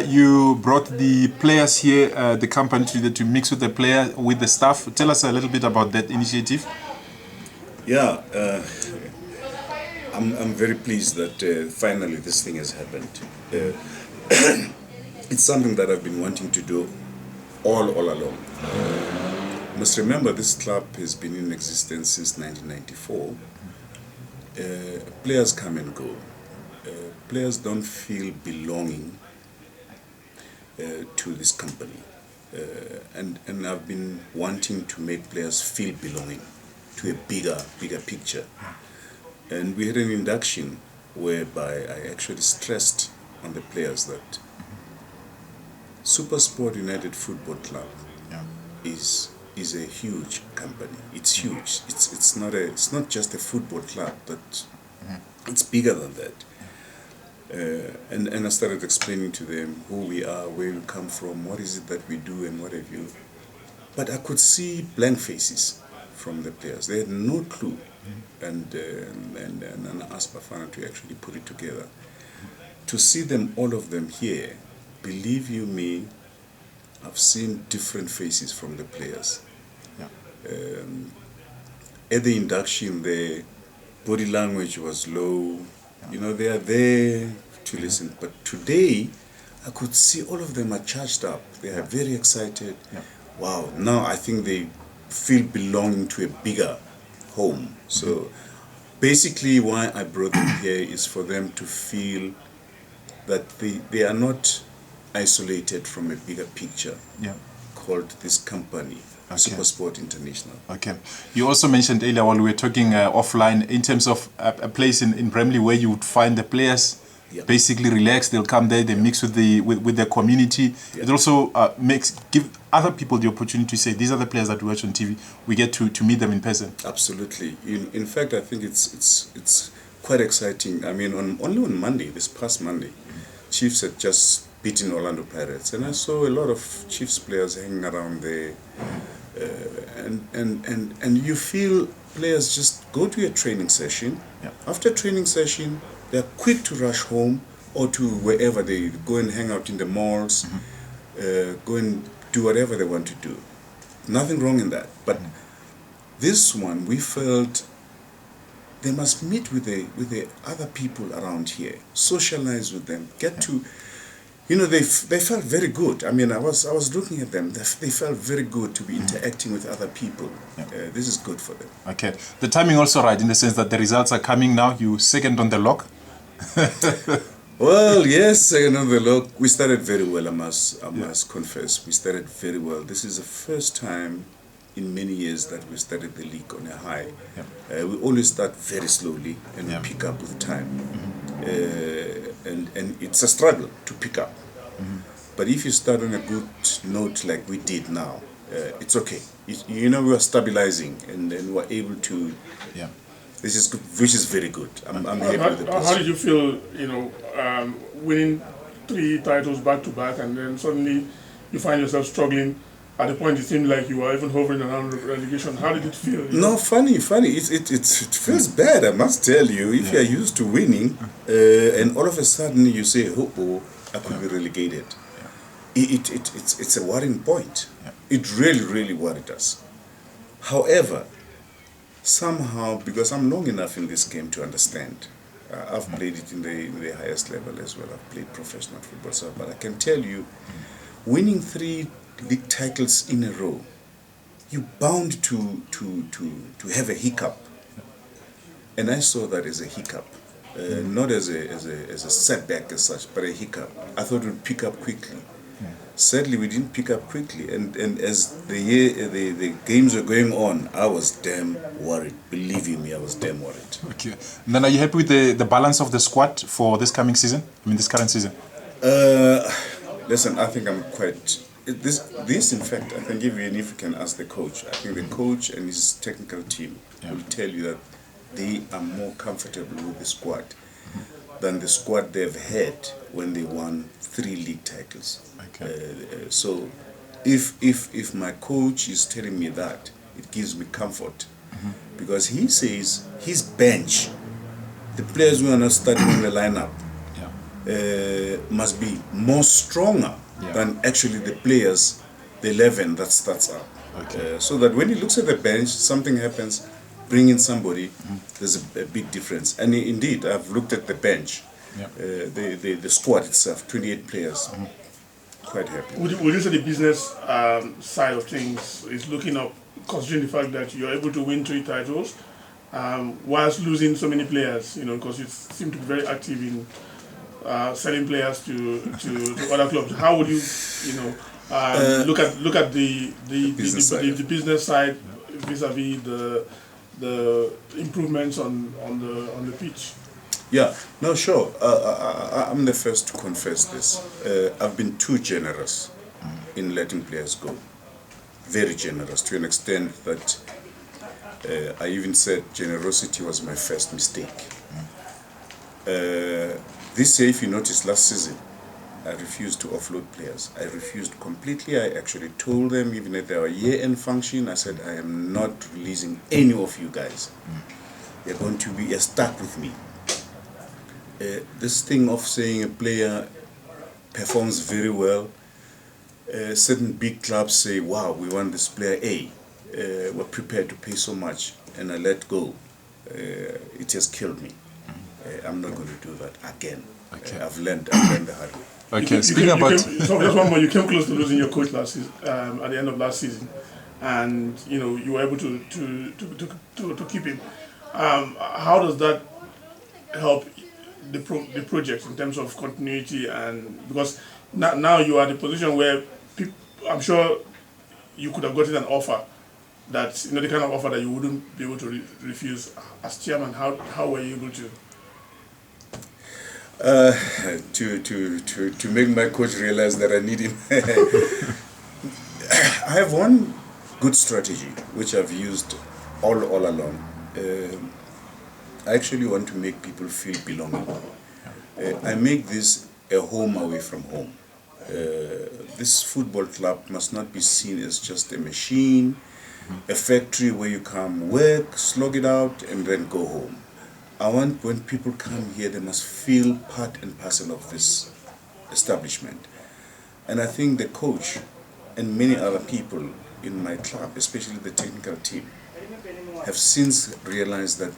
you brought the players here, the company to mix with the player, with the staff. Tell us a little bit about that initiative. Yeah, I'm very pleased that finally this thing has happened. It's something that I've been wanting to do all along. You must remember this club has been in existence since 1994. Players come and go. Players don't feel belonging to this company. And I've been wanting to make players feel belonging to a bigger picture. And we had an induction whereby I actually stressed on the players that SuperSport United Football Club is a huge company. It's huge. It's not just a football club, but it's bigger than that. And I started explaining to them who we are, where we come from, what is it that we do, and what have you. But I could see blank faces from the players. They had no clue. And I asked Bafana to actually put it together. To see them, all of them here, believe you me, I've seen different faces from the players. At the induction, their body language was low. You know, they are there to listen. But today, I could see all of them are charged up. They are very excited. Wow, now I think they feel belonging to a bigger home. So basically why I brought them here is for them to feel that they are not isolated from a bigger picture called this company, SuperSport International. Okay. You also mentioned earlier while we were talking offline in terms of a place in Bramley where you would find the players basically relax. They'll come there, they mix with the community. It also give other people the opportunity to say, these are the players that we watch on TV. We get to meet them in person. Absolutely. In fact, I think it's quite exciting. I mean, only on Monday, this past Monday, Chiefs had just beaten Orlando Pirates, and I saw a lot of Chiefs players hanging around there. And you feel players just go to a training session. After training session, they're quick to rush home or to wherever they go and hang out in the malls, go and do whatever they want to do. Nothing wrong in that. But this one, we felt they must meet with the other people around here, socialize with them, get to, you know, they felt very good. I mean, I was looking at them. They felt very good to be interacting with other people. This is good for them. Okay. The timing also right in the sense that the results are coming now. You second on the log. Well, yes, second on the log. We started very well, I must confess. We started very well. This is the first time in many years that we started the league on a high. We always start very slowly and we pick up with time. And it's a struggle to pick up. But if you start on a good note like we did now, it's okay. You know, we are stabilizing and we're able to. This is good, which is very good. I'm happy with the position. How did you feel, you know, winning 3 titles back to back, and then suddenly you find yourself struggling? At the point, it seemed like you were even hovering around relegation. How did it feel? No, funny. It feels bad, I must tell you. If you're used to winning, and all of a sudden you say, "Oh, I could be relegated." It's a worrying point. It really worried us. However, somehow, because I'm long enough in this game to understand, I've played it in the highest level as well. I've played professional football, so but I can tell you, winning 3 league titles in a row, you're bound to have a hiccup, and I saw that as a hiccup, not as a setback as such, but a hiccup. I thought we'd pick up quickly. Sadly, we didn't pick up quickly, and as the games were going on, I was damn worried. Believe you me, I was damn worried. Okay. And then, are you happy with the balance of the squad for this coming season? I mean, this current season. Listen, I think I'm quite. This, in fact, I can give you, and if you can ask the coach, I think the coach and his technical team will tell you that they are more comfortable with the squad than the squad they've had when they won 3 league titles. So if my coach is telling me that, it gives me comfort, because he says his bench, the players who are not starting in the lineup, must be more stronger than actually the players, the 11 that starts up. Okay. So that when he looks at the bench, something happens, bring in somebody, there's a big difference. And indeed, I've looked at the bench, the squad itself, 28 players. Quite happy. Would you say the business side of things is looking up, considering the fact that you're able to win 3 titles, whilst losing so many players, because you seem to be very active in selling players to other clubs. How would you, look at the business side vis-a-vis the improvements on the pitch? Yeah, no, sure. I'm the first to confess this. I've been too generous in letting players go. Very generous, to an extent that I even said generosity was my first mistake. This year, if you notice, last season, I refused to offload players. I refused completely. I actually told them, even at their year-end function, I said, I am not releasing any of you guys. You're going to be stuck with me. This thing of saying a player performs very well, certain big clubs say, wow, we want this player A, we're prepared to pay so much, and I let go. It has killed me. I'm not going to do that again. Okay. I've learned the hard way. Okay, speaking about... So just one more, you came close to losing your coach last season, at the end of last season, and you were able to keep him. How does that help the project in terms of continuity? And because now you are in a position where I'm sure you could have gotten an offer that the kind of offer that you wouldn't be able to refuse as chairman. How were you able to? To make my coach realize that I need him. I have one good strategy which I've used all along. I actually want to make people feel belonging. I make this a home away from home. This football club must not be seen as just a machine, a factory where you come work, slog it out, and then go home. I want when people come here, they must feel part and parcel of this establishment. And I think the coach and many other people in my club, especially the technical team, have since realized that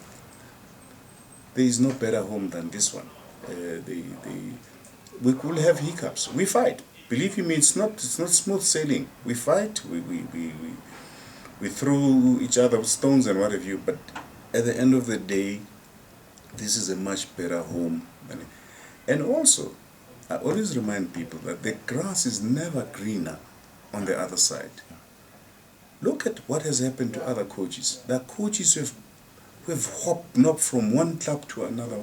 there is no better home than this one. We will have hiccups. We fight. Believe me, it's not smooth sailing. We fight. We throw each other stones and what have you. But at the end of the day, this is a much better home. And also, I always remind people that the grass is never greener on the other side. Look at what has happened to other coaches. There are coaches who have hopped from one club to another,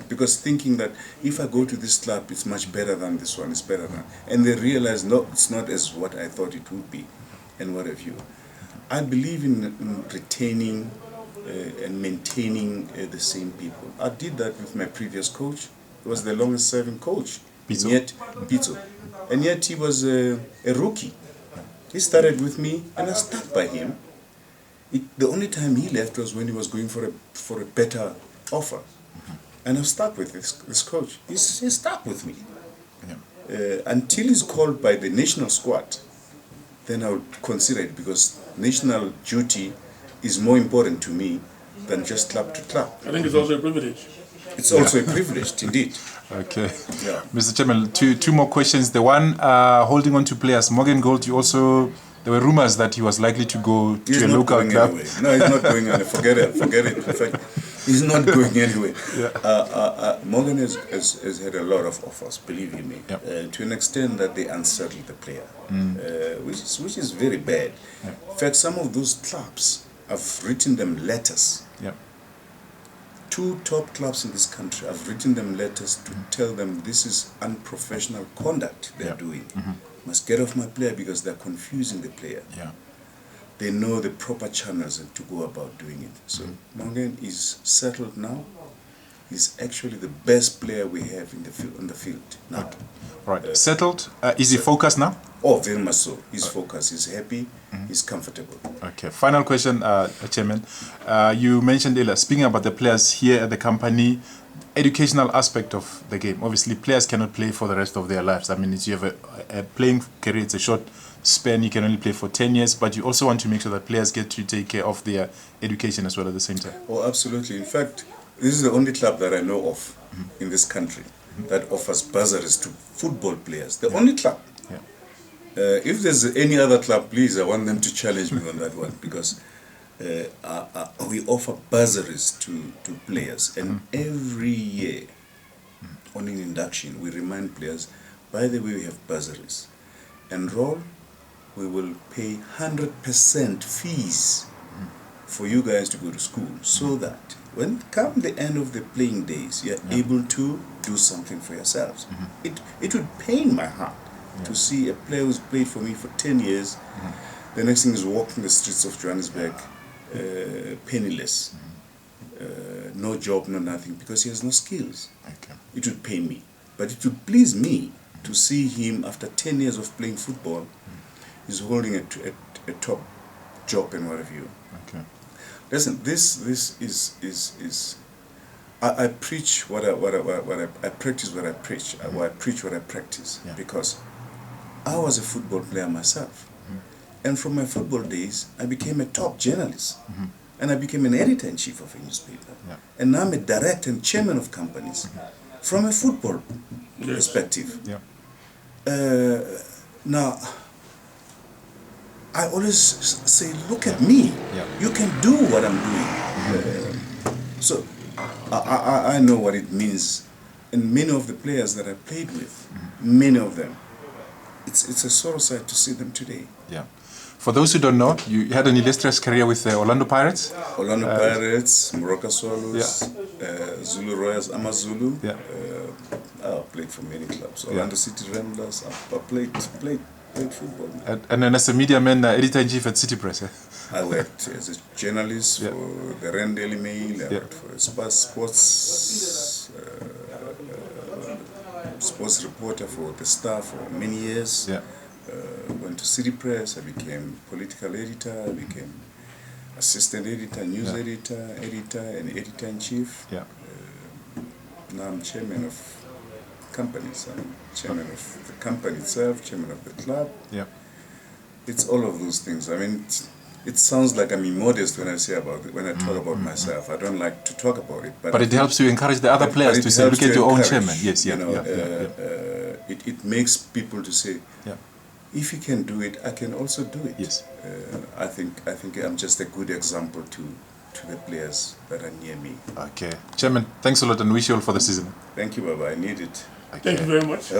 because thinking that if I go to this club, it's much better than this one, it's better than. And they realize, no, it's not as what I thought it would be, and what have you. I believe in retaining and maintaining the same people. I did that with my previous coach. He was the longest serving coach. Pizzo. And yet he was a rookie. He started with me and I stuck by him. The only time he left was when he was going for a better offer. And I've stuck with this coach. He's stuck with me. Until he's called by the national squad, then I would consider it, because national duty is more important to me than just club to club. I think it's also a privilege. It's also a privilege, indeed. Okay. Yeah. Mr. Chairman, two more questions. The one holding on to players, Morgan Gould, there were rumors that he was likely to go to a local club. Anyway. No, he's not going anywhere. Forget it. In fact, he's not going anywhere. Morgan has had a lot of offers, believe you me, to an extent that they unsettled the player, which is very bad. In fact, some of those clubs, I've written them letters. Two top clubs in this country, I've written them letters to tell them this is unprofessional conduct they're doing. Must get off my player because they're confusing the player. They know the proper channels to go about doing it. So Morgan is settled now. He's actually the best player we have on the field now. Right. Settled? Is he focused now? Oh, very much so. He's focused. He's happy. He's comfortable. Okay. Final question, Chairman. You mentioned earlier, speaking about the players here at the company, educational aspect of the game. Obviously, players cannot play for the rest of their lives. I mean, if you have a playing career, it's a short span. You can only play for 10 years, but you also want to make sure that players get to take care of their education as well at the same time. Oh, absolutely. In fact, this is the only club that I know of in this country that offers bursaries to football players. The only club. Yeah. If there's any other club, please, I want them to challenge me on that one, because we offer bursaries to players, and every year on an induction we remind players, by the way, we have bursaries. Enroll, we will pay 100% fees for you guys to go to school, so that when come the end of the playing days, you're able to do something for yourselves. It would pain my heart to see a player who's played for me for 10 years, the next thing is walking the streets of Johannesburg penniless, no job, no nothing, because he has no skills. Okay. It would pain me. But it would please me to see him, after 10 years of playing football, he's holding a top job and what have you. Okay. Listen, this is I preach what I practice what I preach. I preach what I practice, because I was a football player myself, and from my football days I became a top journalist, and I became an editor-in-chief of a newspaper, and now I'm a director and chairman of companies from a football perspective. Now, I always say, look at me. You can do what I'm doing. So I know what it means, and many of the players that I played with, many of them, it's a sorrow sight to see them today. Yeah. For those who don't know, you had an illustrious career with the Orlando Pirates. Orlando Pirates, Morocco Swallows, Zulu Royals, Amazulu. I played for many clubs. Orlando City Ramblers. I played football. And then as a media man, editor-in-chief at City Press. I worked as a journalist for the Rand Daily Mail. I worked for a sports reporter for the Star for many years. Went to City Press. I became political editor. I became assistant editor, news editor, and editor-in-chief. Now I'm chairman of companies. I'm chairman of the company itself, chairman of the club. It's all of those things. I mean, it sounds like I'm immodest when I say about it, when I talk about myself. I don't like to talk about it, but it helps you encourage the other players to say, look at your own chairman. It makes people to say, if you can do it, I can also do it. I think I'm just a good example to the players that are near me. Okay, Chairman, thanks a lot and wish you all for the season. Thank you, Baba. I need it. Thank you very much.